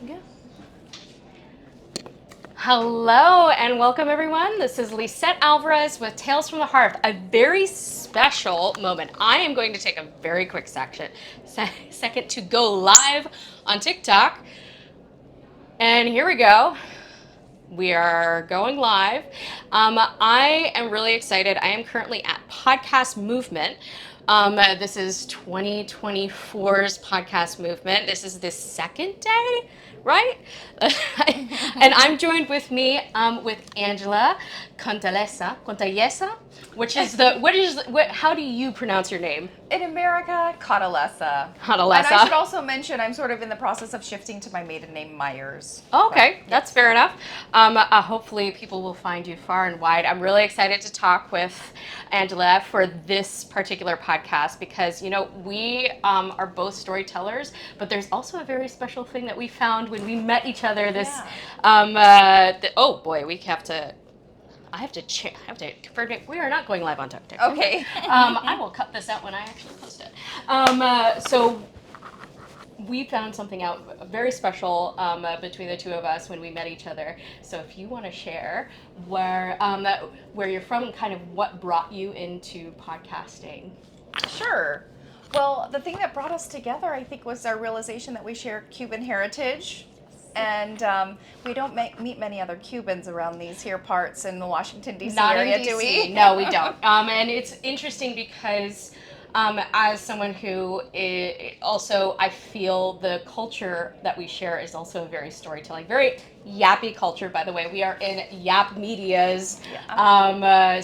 Yeah. Hello and welcome everyone. This is Lisette Alvarez with Tales from the Hearth, a very special moment. I am going to take a very quick second to go live on TikTok. And here we go. We are going live. I am really excited. I am currently at Podcast Movement. This is 2024's Podcast Movement. This is the second day, right? And I'm joined with with Angela Contalesa, which is how do you pronounce your name? In America, Catalesa. Catalesa. And I should also mention I'm sort of in the process of shifting to my maiden name, Meyers. Oh, okay, that's fair enough. Hopefully people will find you far and wide. I'm really excited to talk with Angela for this particular podcast because, you know, we are both storytellers, but there's also a very special thing that we found when we met each other oh boy, I have to confirm it. We are not going live on TikTok. Okay. I will cut this out when I actually post it. So we found something out very special between the two of us when we met each other. So if you want to share where you're from and kind of what brought you into podcasting. Sure. Well, the thing that brought us together, I think, was our realization that we share Cuban heritage. And we don't meet many other Cubans around these here parts in the Washington, D.C. area, do we? No, we don't. And it's interesting because as someone who also, I feel the culture that we share is also very storytelling, very yappy culture, by the way. We are in Yap Media's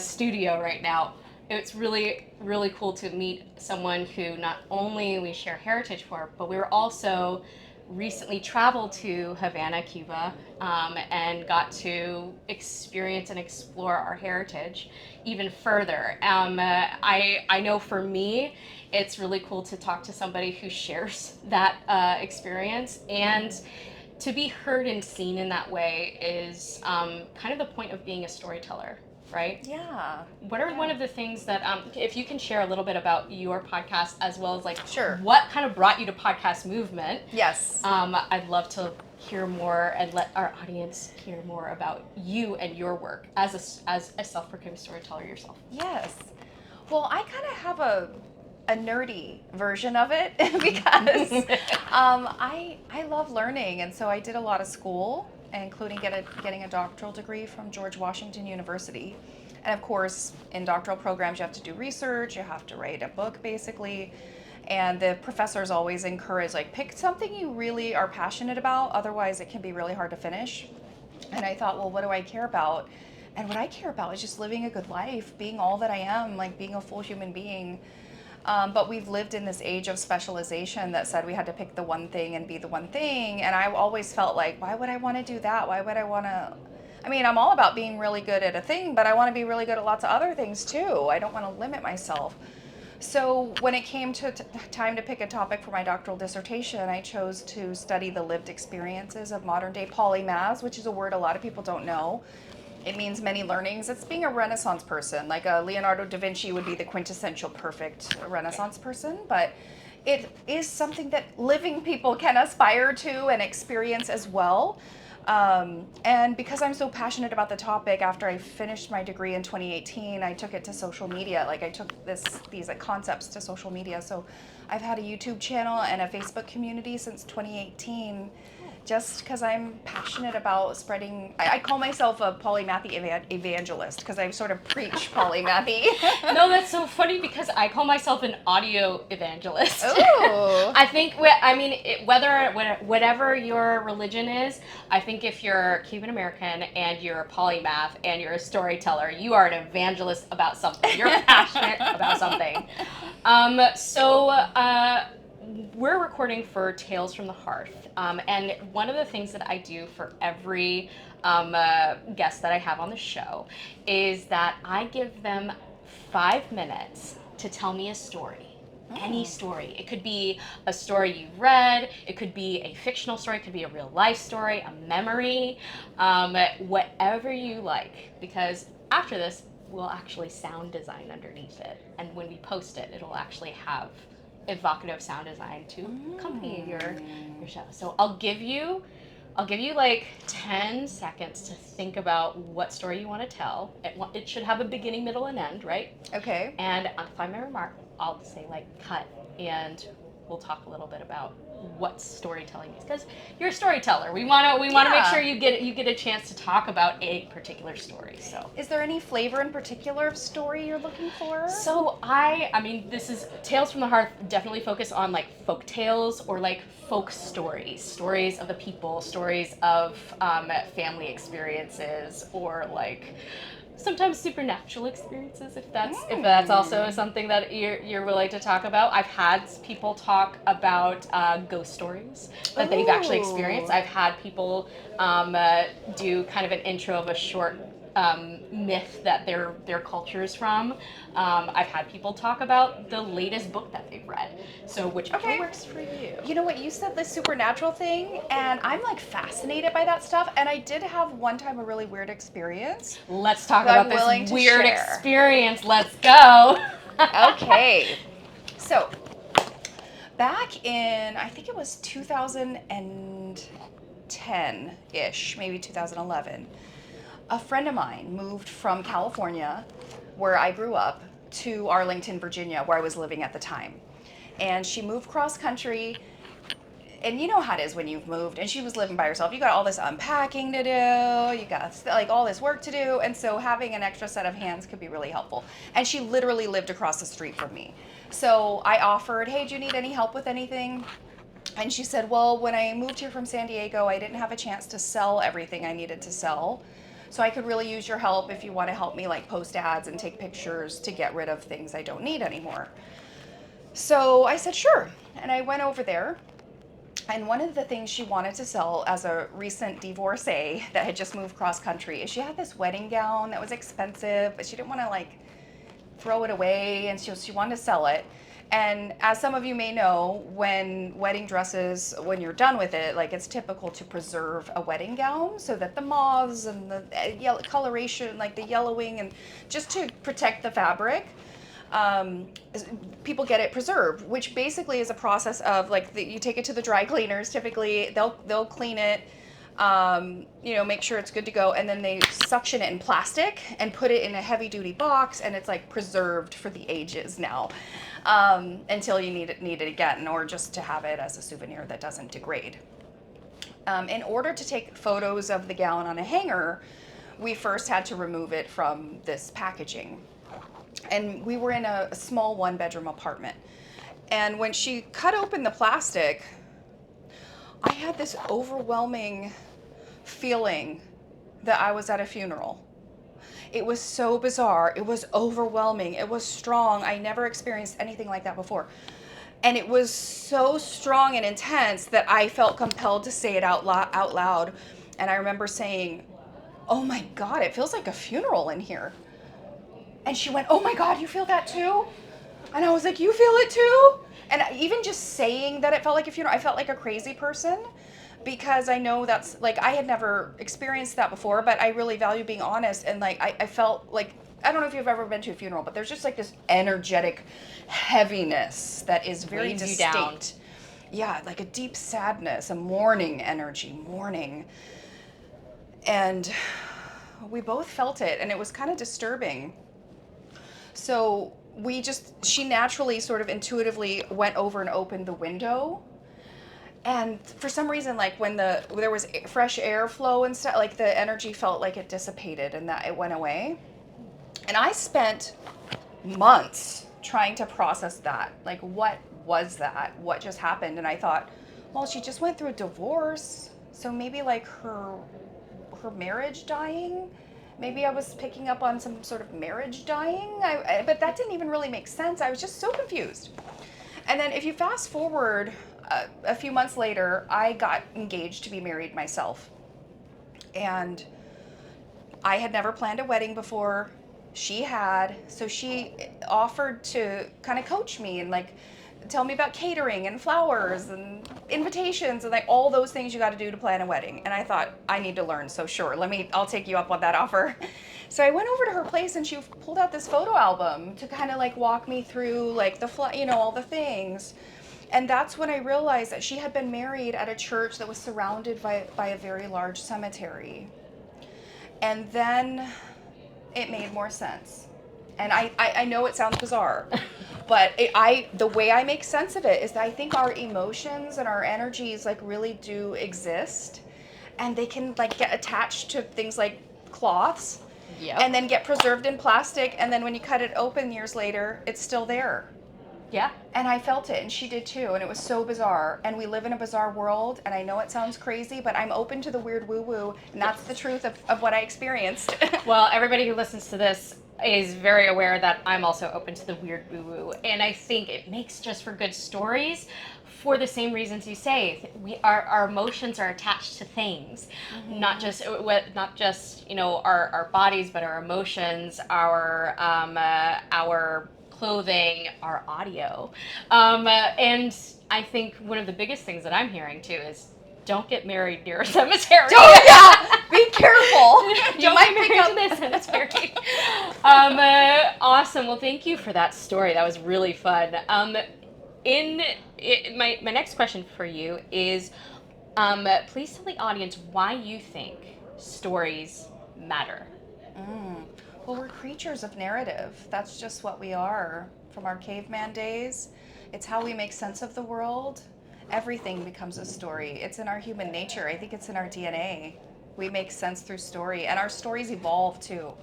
studio right now. It's really, really cool to meet someone who not only we share heritage for, but we were also recently traveled to Havana, Cuba, and got to experience and explore our heritage even further. I know for me, it's really cool to talk to somebody who shares that experience, and to be heard and seen in that way is kind of the point of being a storyteller. Right? Yeah. What are one of the things that, if you can share a little bit about your podcast as well as Sure. What kind of brought you to Podcast Movement? Yes. I'd love to hear more and let our audience hear more about you and your work as a self-proclaimed storyteller yourself. Yes. Well, I kind of have a nerdy version of it because I love learning, and so I did a lot of school, including getting a doctoral degree from George Washington University. And of course, in doctoral programs, you have to do research, you have to write a book, basically. And the professors always encourage, like, pick something you really are passionate about, otherwise it can be really hard to finish. And I thought, well, what do I care about? And what I care about is just living a good life, being all that I am, like being a full human being. But we've lived in this age of specialization that said we had to pick the one thing and be the one thing. And I always felt like, why would I want to do that? Why would I want to? I mean, I'm all about being really good at a thing, but I want to be really good at lots of other things too. I don't want to limit myself. So when it came to time to pick a topic for my doctoral dissertation, I chose to study the lived experiences of modern day polymaths, which is a word a lot of people don't know. It means many learnings. It's being a Renaissance person. Like a Leonardo da Vinci would be the quintessential perfect Renaissance person, but it is something that living people can aspire to and experience as well. And because I'm so passionate about the topic, after I finished my degree in 2018, I took it to social media. Like I took these concepts to social media. So I've had a YouTube channel and a Facebook community since 2018. Just because I'm passionate about spreading, I call myself a polymathy evangelist because I sort of preach polymathy. No, that's so funny because I call myself an audio evangelist. Ooh. I think, whatever your religion is, I think if you're Cuban American and you're a polymath and you're a storyteller, you are an evangelist about something. You're passionate about something. We're recording for Tales from the Hearth, and one of the things that I do for every guest that I have on the show is that I give them 5 minutes to tell me a story. Any story. It could be a story you've read, it could be a fictional story, it could be a real life story, a memory, whatever you like, because after this, we'll actually sound design underneath it, and when we post it, it'll actually have evocative sound design to accompany your show. So I'll give you I'll give you like 10 seconds to think about what story you want to tell. It should have a beginning, middle, and end, right? Okay. And on my remark, I'll say like cut, and we'll talk a little bit about what storytelling is, because you're a storyteller. We want to make sure you get a chance to talk about a particular story. So Is there any flavor in particular of story you're looking for? so I mean, this is Tales from the Hearth. Definitely focus on like folk tales or like folk stories, stories of the people, stories of family experiences, or like sometimes supernatural experiences, if that's also something that you're willing to talk about. I've had people talk about ghost stories that they've actually experienced. Ooh. I've had people do kind of an intro of a short myth that their culture is from. I've had people talk about the latest book that they've read. So whichever works for you. You know what, you said the supernatural thing, and I'm like fascinated by that stuff. And I did have one time a really weird experience. Let's talk that about I'm willing this to weird share. experience. Let's go. Okay. So, back in, I think it was 2010-ish, maybe 2011, a friend of mine moved from California, where I grew up, to Arlington, Virginia, where I was living at the time. And she moved cross country, and you know how it is when you've moved, and she was living by herself. You got all this unpacking to do, you got like all this work to do, and so having an extra set of hands could be really helpful. And she literally lived across the street from me. So I offered, hey, do you need any help with anything? And she said, well, when I moved here from San Diego, I didn't have a chance to sell everything I needed to sell. So I could really use your help if you want to help me like post ads and take pictures to get rid of things I don't need anymore. So I said, sure. And I went over there. And one of the things she wanted to sell as a recent divorcee that had just moved cross country is she had this wedding gown that was expensive, but she didn't want to like throw it away, and she wanted to sell it. And as some of you may know, when wedding dresses, when you're done with it, like it's typical to preserve a wedding gown so that the moths and the yellow coloration, like the yellowing, and just to protect the fabric, people get it preserved, which basically is a process of like you take it to the dry cleaners. Typically, they'll clean it, make sure it's good to go, and then they suction it in plastic and put it in a heavy duty box, and it's like preserved for the ages now, until you need it again, or just to have it as a souvenir that doesn't degrade. In order to take photos of the gown on a hanger, we first had to remove it from this packaging. And we were in a small one-bedroom apartment. And when she cut open the plastic, I had this overwhelming feeling that I was at a funeral. It was so bizarre. It was overwhelming. It was strong. I never experienced anything like that before. And it was so strong and intense that I felt compelled to say it out loud. And I remember saying, oh my God, it feels like a funeral in here. And she went, oh my God, you feel that too? And I was like, you feel it too? And even just saying that it felt like a funeral, I felt like a crazy person, because I know that's like, I had never experienced that before, but I really value being honest. And like, I felt like, I don't know if you've ever been to a funeral, but there's just like this energetic heaviness that is very distinct. Yeah, like a deep sadness, a mourning energy, mourning. And we both felt it, and it was kind of disturbing. So she naturally sort of intuitively went over and opened the window. And for some reason, like when there was fresh airflow and stuff, like the energy felt like it dissipated and that it went away. And I spent months trying to process that. Like, what was that? What just happened? And I thought, well, she just went through a divorce. So maybe like her marriage dying. Maybe I was picking up on some sort of marriage dying, but that didn't even really make sense. I was just so confused. And then if you fast forward a few months later, I got engaged to be married myself. And I had never planned a wedding before. She had, so she offered to kind of coach me and like tell me about catering and flowers and invitations and like all those things you got to do to plan a wedding. And I thought, I need to learn, so sure, I'll take you up on that offer. So I went over to her place, and she pulled out this photo album to kind of like walk me through like all the things. And that's when I realized that she had been married at a church that was surrounded by a very large cemetery. And then it made more sense. And I know it sounds bizarre, but the way I make sense of it is that I think our emotions and our energies like really do exist, and they can like get attached to things like cloths, Yep. and then get preserved in plastic, and then when you cut it open years later, it's still there. Yeah. And I felt it, and she did too, and it was so bizarre. And we live in a bizarre world, and I know it sounds crazy, but I'm open to the weird woo-woo, and that's the truth of what I experienced. Well, everybody who listens to this is very aware that I'm also open to the weird woo-woo, and I think it makes just for good stories for the same reasons you say. Our emotions are attached to things, not just our bodies, but our emotions, our clothing, our audio, and I think one of the biggest things that I'm hearing too is don't get married near a cemetery. Be careful. You might get married to the cemetery. Awesome. Well, thank you for that story. That was really fun. My next question for you is, please tell the audience why you think stories matter. Well, we're creatures of narrative. That's just what we are. From our caveman days, it's how we make sense of the world. Everything becomes a story. It's in our human nature. I think it's in our DNA. We make sense through story, and our stories evolve too.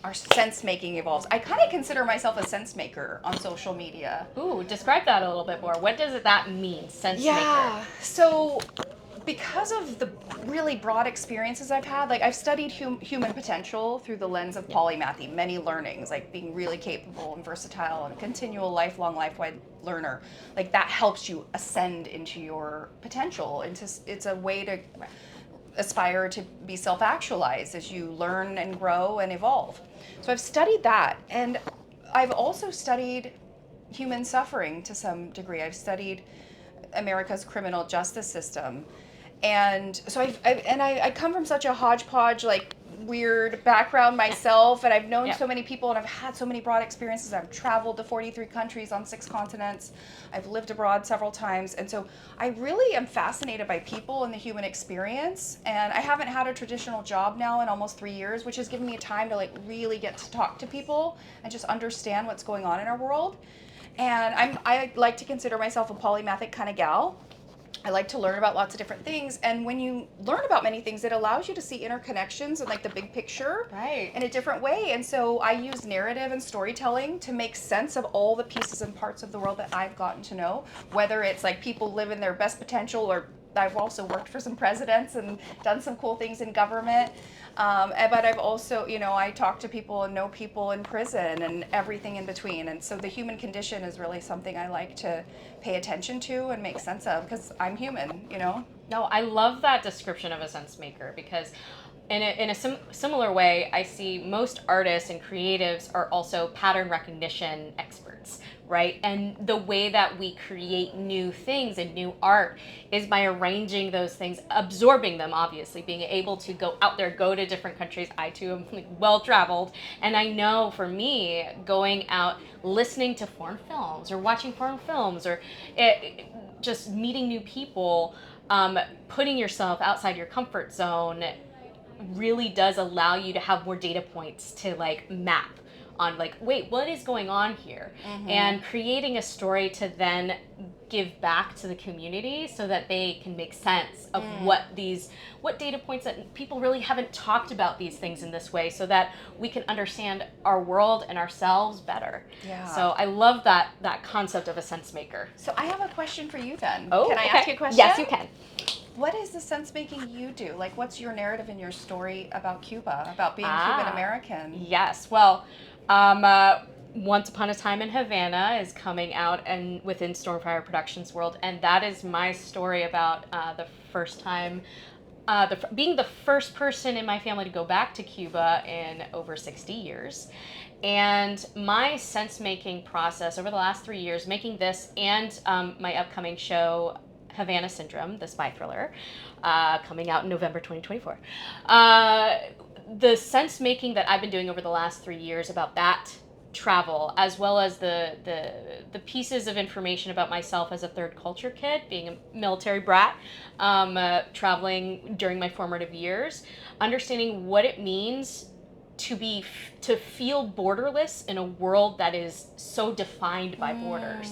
Our sense making evolves. I kind of consider myself a sense maker on social media. Ooh, describe that a little bit more. What does that mean, sense maker? So because of the really broad experiences I've had, like I've studied human potential through the lens of polymathy, many learnings, like being really capable and versatile and continual lifelong life-wide learner. Like that helps you ascend into your potential. It's a way to aspire to be self-actualized as you learn and grow and evolve. So I've studied that, and I've also studied human suffering to some degree. I've studied America's criminal justice system. And so I come from such a hodgepodge, like weird background myself, and I've known so many people, and I've had so many broad experiences. I've traveled to 43 countries on 6 continents. I've lived abroad several times, and so I really am fascinated by people and the human experience. And I haven't had a traditional job now in almost 3 years, which has given me time to like really get to talk to people and just understand what's going on in our world. And I like to consider myself a polymathic kind of gal. I like to learn about lots of different things, and when you learn about many things, it allows you to see interconnections and like the big picture in a different way. And so I use narrative and storytelling to make sense of all the pieces and parts of the world that I've gotten to know, whether it's like people live in their best potential, or I've also worked for some presidents and done some cool things in government. But I've also, I talk to people and know people in prison and everything in between. And so the human condition is really something I like to pay attention to and make sense of, because I'm human, No, I love that description of a sense maker, because in a similar way, I see most artists and creatives are also pattern recognition experts, right? And the way that we create new things and new art is by arranging those things, absorbing them, obviously, being able to go out there, go to different countries. I too am like well-traveled, and I know for me, going out, listening to foreign films or watching foreign films, or just meeting new people, putting yourself outside your comfort zone really does allow you to have more data points to like map on, like, wait, what is going on here? And creating a story to then give back to the community so that they can make sense of what data points, that people really haven't talked about these things in this way, so that we can understand our world and ourselves better. So I love that concept of a sense maker. So I have a question for you then. Oh, can I ask you a question? Yes, you can. What is the sense making you do? Like, what's your narrative in your story about Cuba, about being Cuban American? Yes. Well, Once Upon a Time in Havana is coming out and within Stormfire Productions world, and that is my story about the first time, being the first person in my family to go back to Cuba in over 60 years. And my sense-making process over the last 3 years, making this and my upcoming show, Havana Syndrome, the spy thriller, coming out in November 2024. The sense-making that I've been doing over the last 3 years about that travel, as well as the pieces of information about myself as a third culture kid, being a military brat, traveling during my formative years, understanding what it means to feel borderless in a world that is so defined by borders.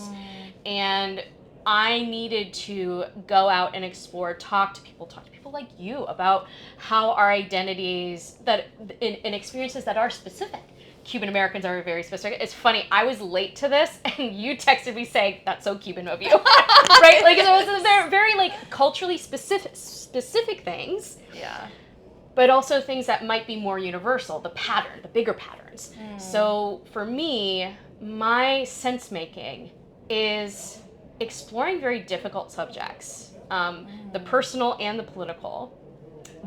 And I needed to go out and explore, talk to people like you about how our identities that in experiences that are specific. Cuban Americans are very specific. It's funny, I was late to this and you texted me saying, "That's so Cuban of you." Right? Like, it was very, very like culturally specific things. Yeah. But also things that might be more universal, the pattern, the bigger patterns. So for me, my sense making is exploring very difficult subjects, the personal and the political.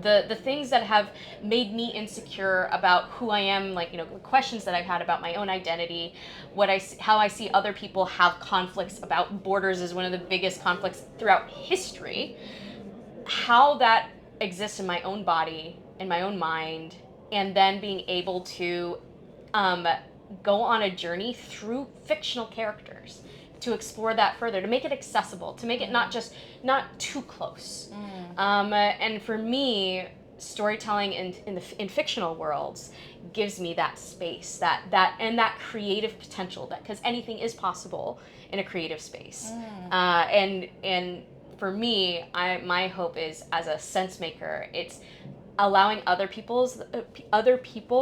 The things that have made me insecure about who I am, like, the questions that I've had about my own identity, how I see other people have conflicts about borders is one of the biggest conflicts throughout history, how that exists in my own body, in my own mind, and then being able to go on a journey through fictional characters to explore that further, to make it accessible, to make it not too close. And for me, storytelling in fictional worlds gives me that space, that creative potential, that because anything is possible in a creative space. And for me, my hope is, as a sense maker, it's allowing other people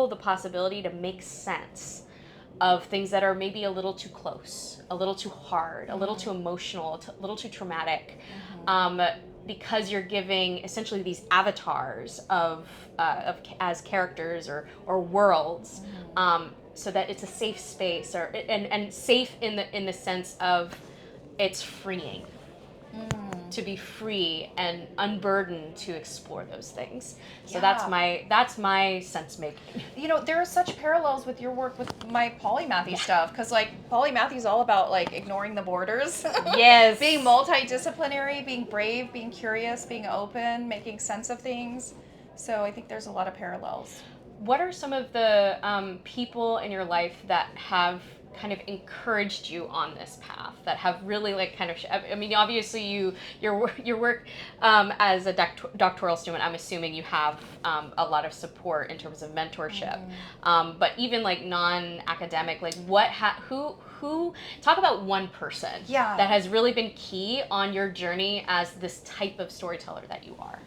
the possibility to make sense of things that are maybe a little too close, a little too hard, a little too emotional, a little too traumatic, because you're giving essentially these avatars of as characters or worlds, so that it's a safe space, and safe in the sense of it's freeing. To be free and unburdened to explore those things. So that's my sense making. There are such parallels with your work with my polymathy stuff, because like polymathy is all about like ignoring the borders. Yes. Being multidisciplinary, being brave, being curious, being open, making sense of things. So I think there's a lot of parallels. What are some of the people in your life that have kind of encouraged you on this path, that have really like kind of I mean, obviously your work as a doctoral student, I'm assuming you have a lot of support in terms of mentorship, but even like non-academic, like who talk about one person that has really been key on your journey as this type of storyteller that you are.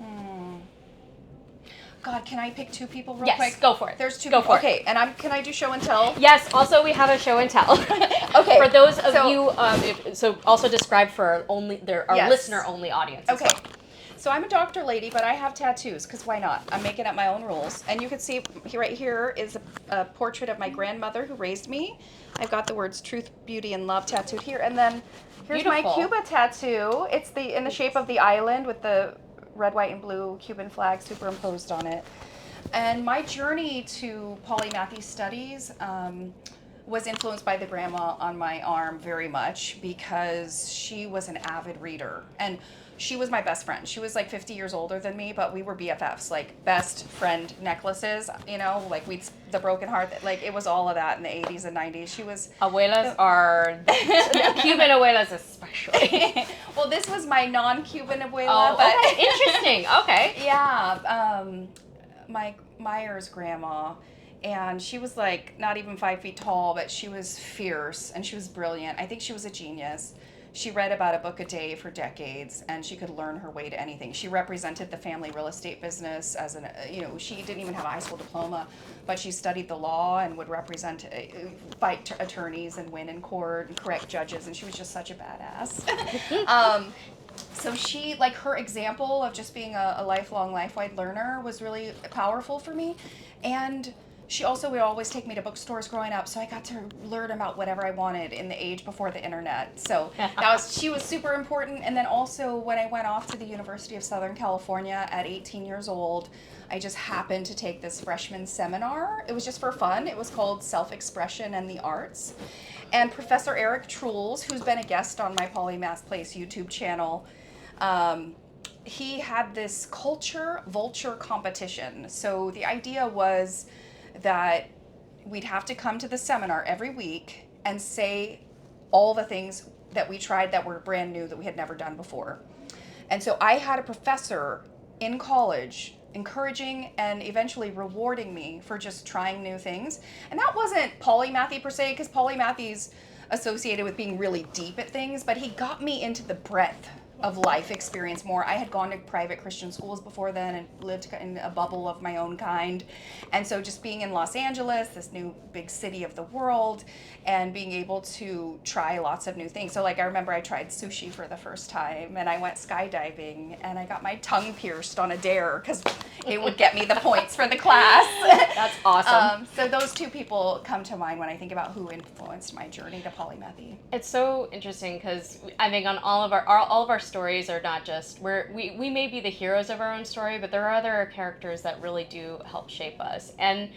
God, can I pick two people real quick? Yes, go for it. There's two people. Okay, and can I do show and tell? Yes, also we have a show and tell. Okay. For those of you, so also describe for our listener-only audience. Okay. So I'm a doctor lady, but I have tattoos, because why not? I'm making up my own rules. And you can see right here is a portrait of my grandmother who raised me. I've got the words truth, beauty, and love tattooed here. And then here's my Cuba tattoo. It's in the shape of the island with the red, white, and blue Cuban flag superimposed on it. And my journey to polymathy studies was influenced by the grandma on my arm very much, because she was an avid reader. And she was my best friend. She was like 50 years older than me, but we were BFFs, like best friend necklaces, like the broken heart, like it was all of that in the 80s and 90s. She was... Abuelas are... Cuban abuelas especially. Well, this was my non-Cuban abuela. Oh, okay. Interesting. Okay. Yeah. My Meyers grandma, and she was like not even 5 feet tall, but she was fierce and she was brilliant. I think she was a genius. She read about a book a day for decades, and she could learn her way to anything. She represented the family real estate business as she didn't even have a high school diploma, but she studied the law and would fight attorneys and win in court and correct judges, and she was just such a badass. So she, like, her example of just being a lifelong, life-wide learner was really powerful for me. And she also would always take me to bookstores growing up, so I got to learn about whatever I wanted in the age before the internet. So she was super important. And then also when I went off to the University of Southern California at 18 years old, I just happened to take this freshman seminar. It was just for fun. It was called Self-Expression and the Arts. And Professor Eric Truls, who's been a guest on my Polymath Place YouTube channel, he had this culture vulture competition. So the idea was that we'd have to come to the seminar every week and say all the things that we tried that were brand new that we had never done before. And so I had a professor in college encouraging and eventually rewarding me for just trying new things. And that wasn't polymathy per se, because polymathy's associated with being really deep at things, but he got me into the breadth of life experience more. I had gone to private Christian schools before then and lived in a bubble of my own kind. And so just being in Los Angeles, this new big city of the world, and being able to try lots of new things. So like I remember I tried sushi for the first time, and I went skydiving, and I got my tongue pierced on a dare because it would get me the points for the class. That's awesome. So those two people come to mind when I think about who influenced my journey to polymathy. It's so interesting because I think on all of our stories are not just we may be the heroes of our own story, but there are other characters that really do help shape us. And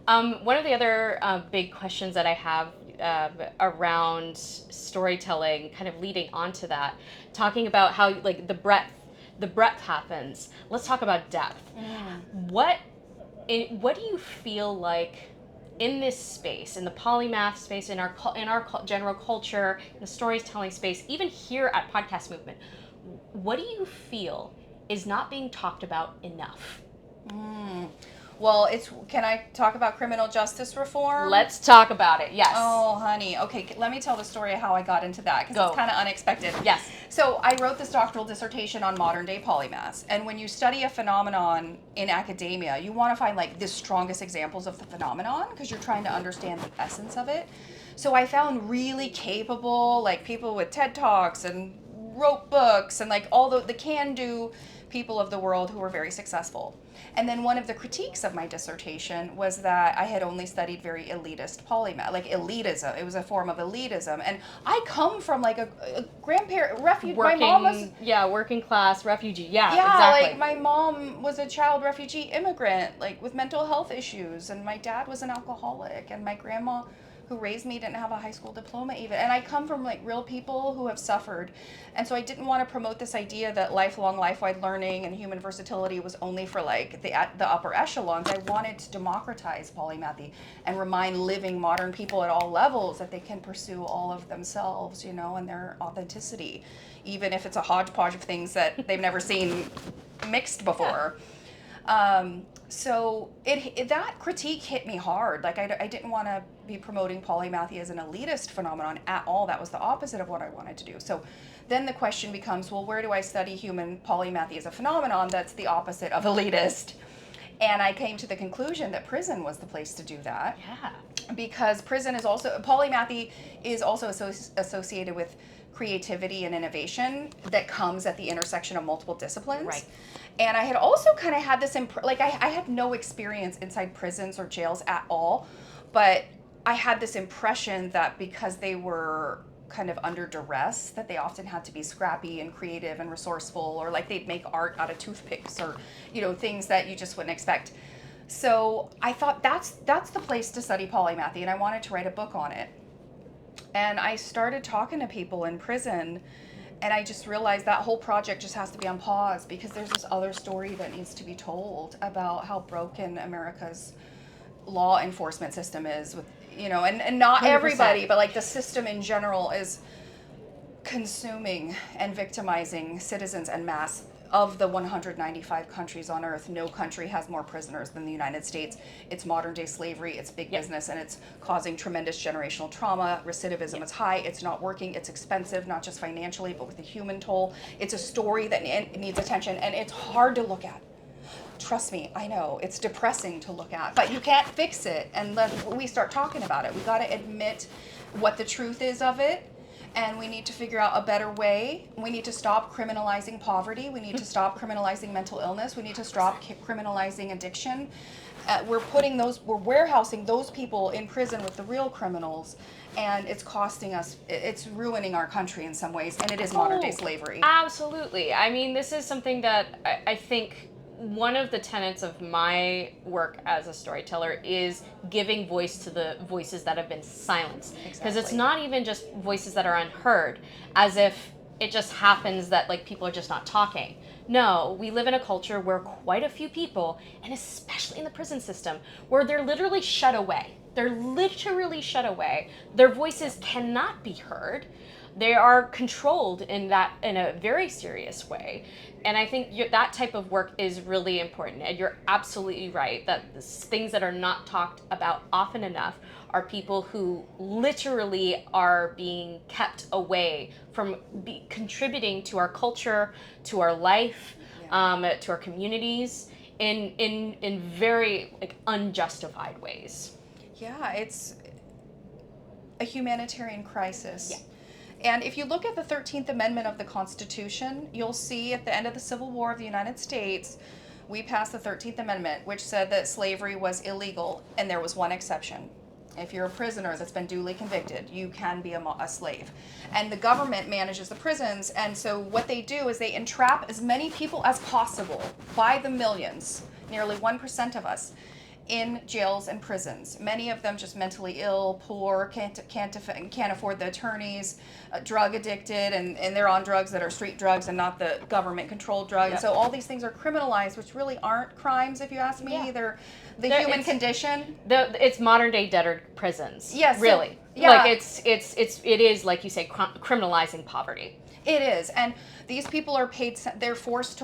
one of the other big questions that I have around storytelling, kind of leading onto that, talking about how like the breadth happens. Let's talk about depth. What do you feel like in this space, in the polymath space, in our general culture, in the storytelling space, even here at Podcast Movement, what do you feel is not being talked about enough? Well, can I talk about criminal justice reform? Let's talk about it. Yes. Oh, honey. Okay, let me tell the story of how I got into that, because it's kind of unexpected. Yes. So I wrote this doctoral dissertation on modern day polymaths. And when you study a phenomenon in academia, you want to find like the strongest examples of the phenomenon because you're trying to understand the essence of it. So I found really capable, like people with TED Talks and wrote books and like all the can-do people of the world who were very successful. And then one of the critiques of my dissertation was that I had only studied very elitist polymath, like elitism. It was a form of elitism. And I come from like a grandparent, refugee. My mom was... Yeah, working class, refugee. Yeah, Yeah, exactly. like my mom was a child refugee immigrant, like with mental health issues. And my dad was an alcoholic. And my grandma who raised me didn't have a high school diploma even. And I come from like real people who have suffered. And so I didn't want to promote this idea that lifelong, life-wide learning and human versatility was only for like the upper echelons. I wanted to democratize polymathy and remind living modern people at all levels that they can pursue all of themselves, you know, and their authenticity, even if it's a hodgepodge of things that they've never seen mixed before. So that critique hit me hard. Like I didn't want to be promoting polymathy as an elitist phenomenon at all. That was the opposite of what I wanted to do. So then the question becomes, well, where do I study human polymathy as a phenomenon that's the opposite of elitist? And I came to the conclusion that prison was the place to do that. Yeah. Because polymathy is also associated with creativity and innovation that comes at the intersection of multiple disciplines. Right. And I had also kind of had this, I had no experience inside prisons or jails at all, but I had this impression that because they were kind of under duress, that they often had to be scrappy and creative and resourceful, or like they'd make art out of toothpicks or, you know, things that you just wouldn't expect. So I thought that's the place to study polymathy, and I wanted to write a book on it. And I started talking to people in prison, and I just realized that whole project just has to be on pause because there's this other story that needs to be told about how broken America's law enforcement system is, with, you know, and not 100%. Everybody, but like the system in general is consuming and victimizing citizens en masse. Of the 195 countries on earth, no country has more prisoners than the United States. It's modern day slavery, it's big business, and it's causing tremendous generational trauma. Recidivism is high, it's not working, it's expensive, not just financially, but with the human toll. It's a story that needs attention, and it's hard to look at. Trust me, I know, it's depressing to look at, but you can't fix it unless we start talking about it. We gotta admit what the truth is of it. And we need to figure out a better way. We need to stop criminalizing poverty. We need to stop criminalizing mental illness. We need to stop criminalizing addiction. We're warehousing those people in prison with the real criminals, and it's costing us, it's ruining our country in some ways, and it is modern day slavery. Absolutely. I mean, this is something that I think one of the tenets of my work as a storyteller is giving voice to the voices that have been silenced. Because it's not even just voices that are unheard, as if it just happens that like people are just not talking. No, we live in a culture where quite a few people, and especially in the prison system, where they're literally shut away. They're literally shut away. Their voices cannot be heard. They are controlled in a very serious way. And I think that type of work is really important. And you're absolutely right that things that are not talked about often enough are people who literally are being kept away from contributing to our culture, to our life, to our communities in very like unjustified ways. Yeah, it's a humanitarian crisis. Yeah. And if you look at the 13th Amendment of the Constitution, you'll see at the end of the Civil War of the United States, we passed the 13th Amendment, which said that slavery was illegal, and there was one exception. If you're a prisoner that's been duly convicted, you can be a slave. And the government manages the prisons, and so what they do is they entrap as many people as possible, by the millions, nearly 1% of us, in jails and prisons. Many of them just mentally ill, poor, can't afford the attorneys, drug addicted, and they're on drugs that are street drugs and not the government controlled drugs. Yep. So all these things are criminalized, which really aren't crimes, if you ask me. Yeah. They're the human condition. It's modern day debtor prisons. Yes, so- really. yeah. Like it is like you say, criminalizing poverty. It is, and these people are paid. They're forced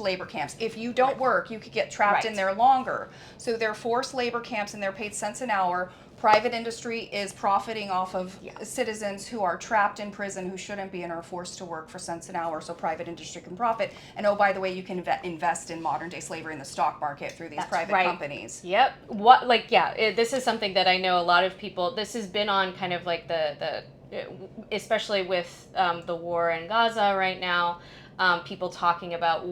labor camps. If you don't work, you could get trapped in there longer. So they're forced labor camps, and they're paid cents an hour. Private industry is profiting off of citizens who are trapped in prison, who shouldn't be and are forced to work for cents an hour. So private industry can profit. And oh, by the way, you can invest in modern day slavery in the stock market through these private companies. Yep. This is something that I know a lot of people. This has been on kind of like the especially with the war in Gaza right now, people talking about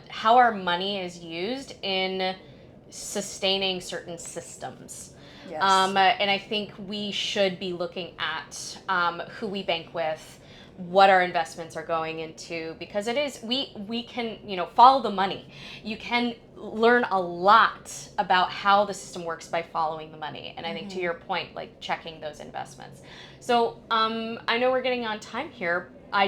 how our money is used in sustaining certain systems. Yes. And I think we should be looking at who we bank with, what our investments are going into, because it is we can follow the money. You can learn a lot about how the system works by following the money, and I think to your point, like checking those investments. So I know we're getting on time here. I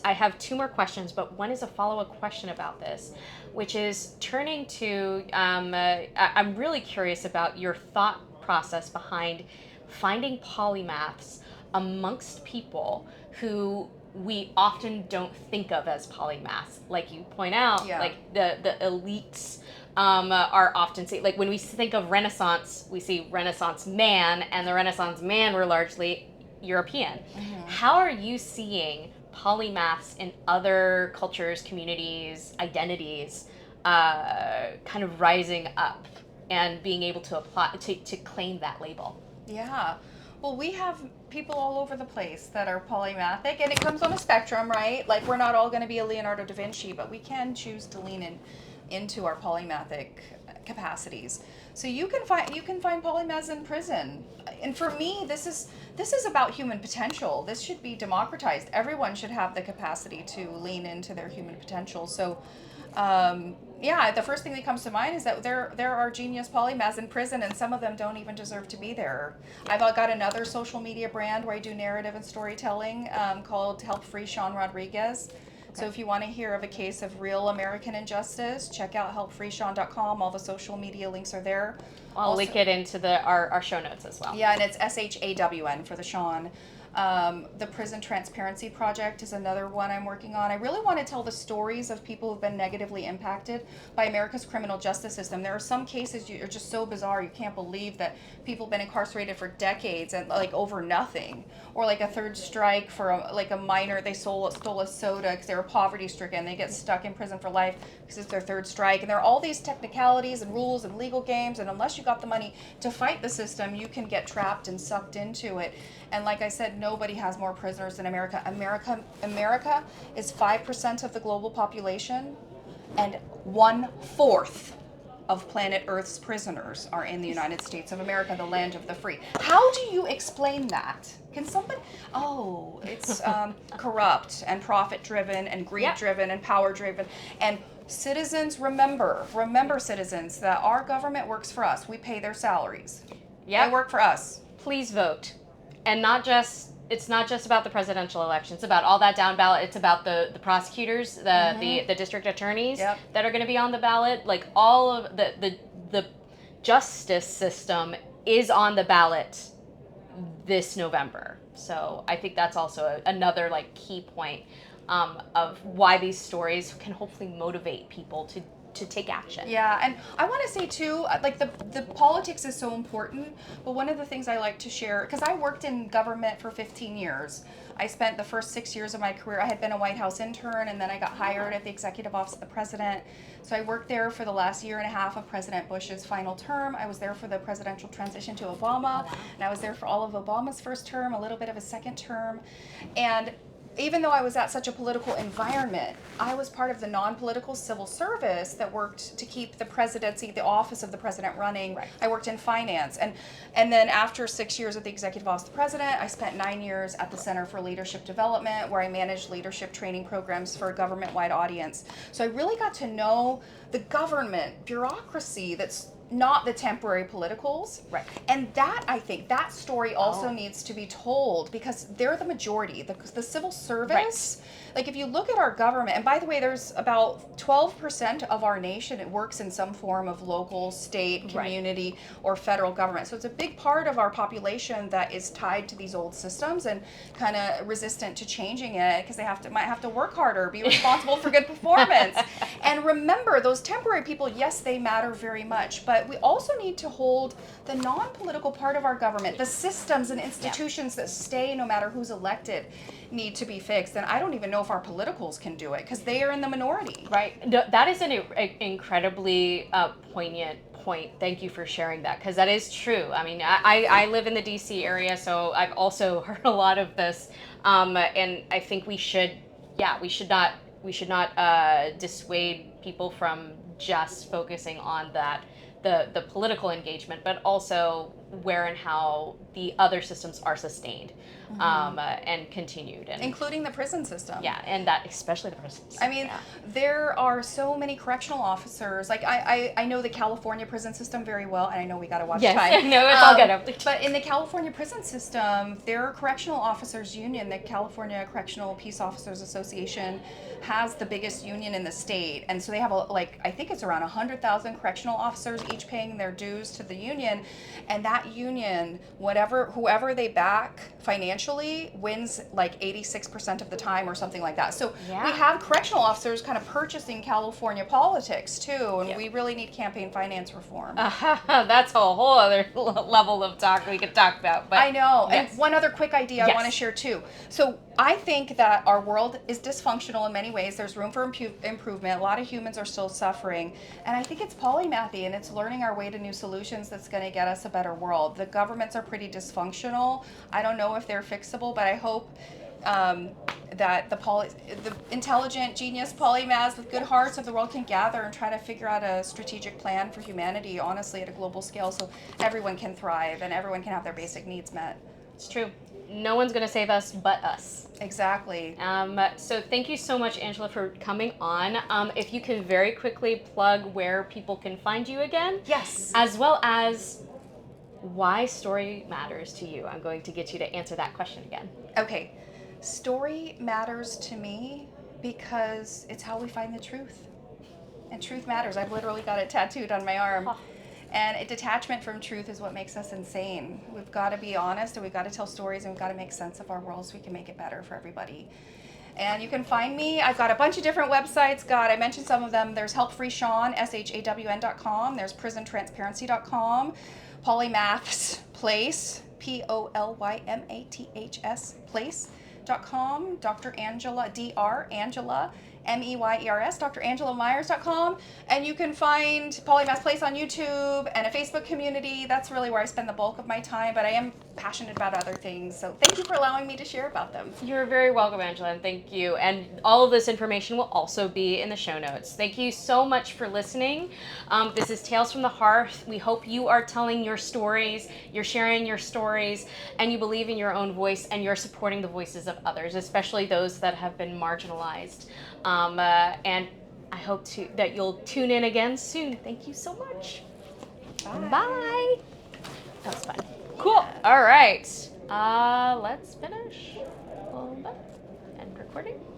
have two more questions, but one is a follow-up question about this, which is turning to I'm really curious about your thought process behind finding polymaths amongst people who we often don't think of as polymaths. Like you point out, like the elites are often seen, like when we think of Renaissance, we see Renaissance man, and the Renaissance man were largely European. How are you seeing polymaths in other cultures, communities, identities kind of rising up and being able to apply to claim that label? Yeah. Well, we have people all over the place that are polymathic, and it comes on a spectrum, right? Like we're not all going to be a Leonardo da Vinci, but we can choose to lean into our polymathic capacities. So you can find polymaths in prison, and for me, this is about human potential. This should be democratized. Everyone should have the capacity to lean into their human potential. So. The first thing that comes to mind is that there are genius polymaths in prison, and some of them don't even deserve to be there. I've got another social media brand where I do narrative and storytelling called Help Free Sean Rodriguez. Okay. So if you want to hear of a case of real American injustice, check out helpfreesean.com. All the social media links are there. I'll link it into our show notes as well. Yeah, and it's SHAWN for the Sean. The Prison Transparency Project is another one I'm working on. I really want to tell the stories of people who've been negatively impacted by America's criminal justice system. There are some cases that are just so bizarre, you can't believe that people have been incarcerated for decades and like over nothing. Or like a third strike for a minor, they stole a soda because they were poverty stricken. They get stuck in prison for life because it's their third strike. And there are all these technicalities and rules and legal games, and unless you got the money to fight the system, you can get trapped and sucked into it. And like I said, nobody has more prisoners than America. America is 5% of the global population, and 1/4 of planet Earth's prisoners are in the United States of America, the land of the free. How do you explain that? Can somebody? Oh, it's corrupt and profit-driven and greed-driven and power-driven. And citizens, remember, citizens, that our government works for us. We pay their salaries. Yeah. They work for us. Please vote. And not just it's not just about the presidential election. It's about all that down ballot. It's about the prosecutors, the district attorneys that are going to be on the ballot. Like all of the justice system is on the ballot this November. So I think that's also another like key point of why these stories can hopefully motivate people to take action. Yeah, and I want to say too, like the politics is so important, but one of the things I like to share, because I worked in government for 15 years. I spent the first 6 years of my career, I had been a White House intern, and then I got hired at the Executive Office of the President. So I worked there for the last year and a half of President Bush's final term. I was there for the presidential transition to Obama, and I was there for all of Obama's first term, a little bit of his second term. And even though I was at such a political environment, I was part of the non-political civil service that worked to keep the presidency, the office of the president running. Right. I worked in finance. And then after 6 years at the Executive Office of the President, I spent 9 years at the Center for Leadership Development, where I managed leadership training programs for a government-wide audience. So I really got to know the government bureaucracy that's not the temporary politicals. Right. And that, I think, that story also needs to be told, because they're the majority. The civil service, like if you look at our government, and by the way, there's about 12% of our nation, it works in some form of local, state, community, or federal government. So it's a big part of our population that is tied to these old systems and kind of resistant to changing it, because they might have to work harder, be responsible for good performance. And remember, those temporary people, yes, they matter very much, but we also need to hold the non-political part of our government, the systems and institutions that stay no matter who's elected, need to be fixed. And I don't even know if our politicals can do it, because they are in the minority. Right. No, that is an incredibly poignant point. Thank you for sharing that, because that is true. I mean, I live in the DC area, so I've also heard a lot of this, and I think we should not dissuade people from just focusing on that the political engagement, but also where and how the other systems are sustained and continued, and including the prison system. Yeah, and that especially the prison system. I mean, there are so many correctional officers. Like I know the California prison system very well, and I know we got to watch time. No, it's all good. But in the California prison system, their correctional officers union, the California Correctional Peace Officers Association, has the biggest union in the state, and so they have I think it's around 100,000 correctional officers, each paying their dues to the union, and that union, whoever they back financially, wins like 86% of the time or something like that. So we have correctional officers kind of purchasing California politics too, and we really need campaign finance reform. That's a whole other level of talk we could talk about. But I know. And one other quick idea I want to share too. So I think that our world is dysfunctional in many ways. There's room for improvement. A lot of humans are still suffering. And I think it's polymathy, and it's learning our way to new solutions that's going to get us a better world. The governments are pretty dysfunctional. I don't know if they're fixable, but I hope that the intelligent, genius polymaths with good hearts of the world can gather and try to figure out a strategic plan for humanity, honestly, at a global scale, so everyone can thrive and everyone can have their basic needs met. It's true. No one's going to save us but us. Exactly. So thank you so much, Angela, for coming on. If you can very quickly plug where people can find you again. Yes. As well as why story matters to you. I'm going to get you to answer that question again. Okay. Story matters to me because it's how we find the truth. And truth matters. I've literally got it tattooed on my arm. Oh. And a detachment from truth is what makes us insane. We've got to be honest, and we've got to tell stories, and we've got to make sense of our world so we can make it better for everybody. And you can find me. I've got a bunch of different websites. I mentioned some of them. There's HelpFreeShawn, SHAWN.com. There's PrisonTransparency.com. Polymaths Place, POLYMATHS Place.com. Dr. Angela, Dr. Angela, Meyers, DrAngelaMyers.com, and you can find Polymath Place on YouTube and a Facebook community. That's really where I spend the bulk of my time, but I am passionate about other things, so thank you for allowing me to share about them. You're very welcome, Angela, and thank you. And all of this information will also be in the show notes. Thank you so much for listening. This is Tales from the Hearth. We hope you are telling your stories, you're sharing your stories, and you believe in your own voice, and you're supporting the voices of others, especially those that have been marginalized. And I hope that you'll tune in again soon. Thank you so much. Bye. That was fun. Cool. All right. Let's finish. Hold up. End recording.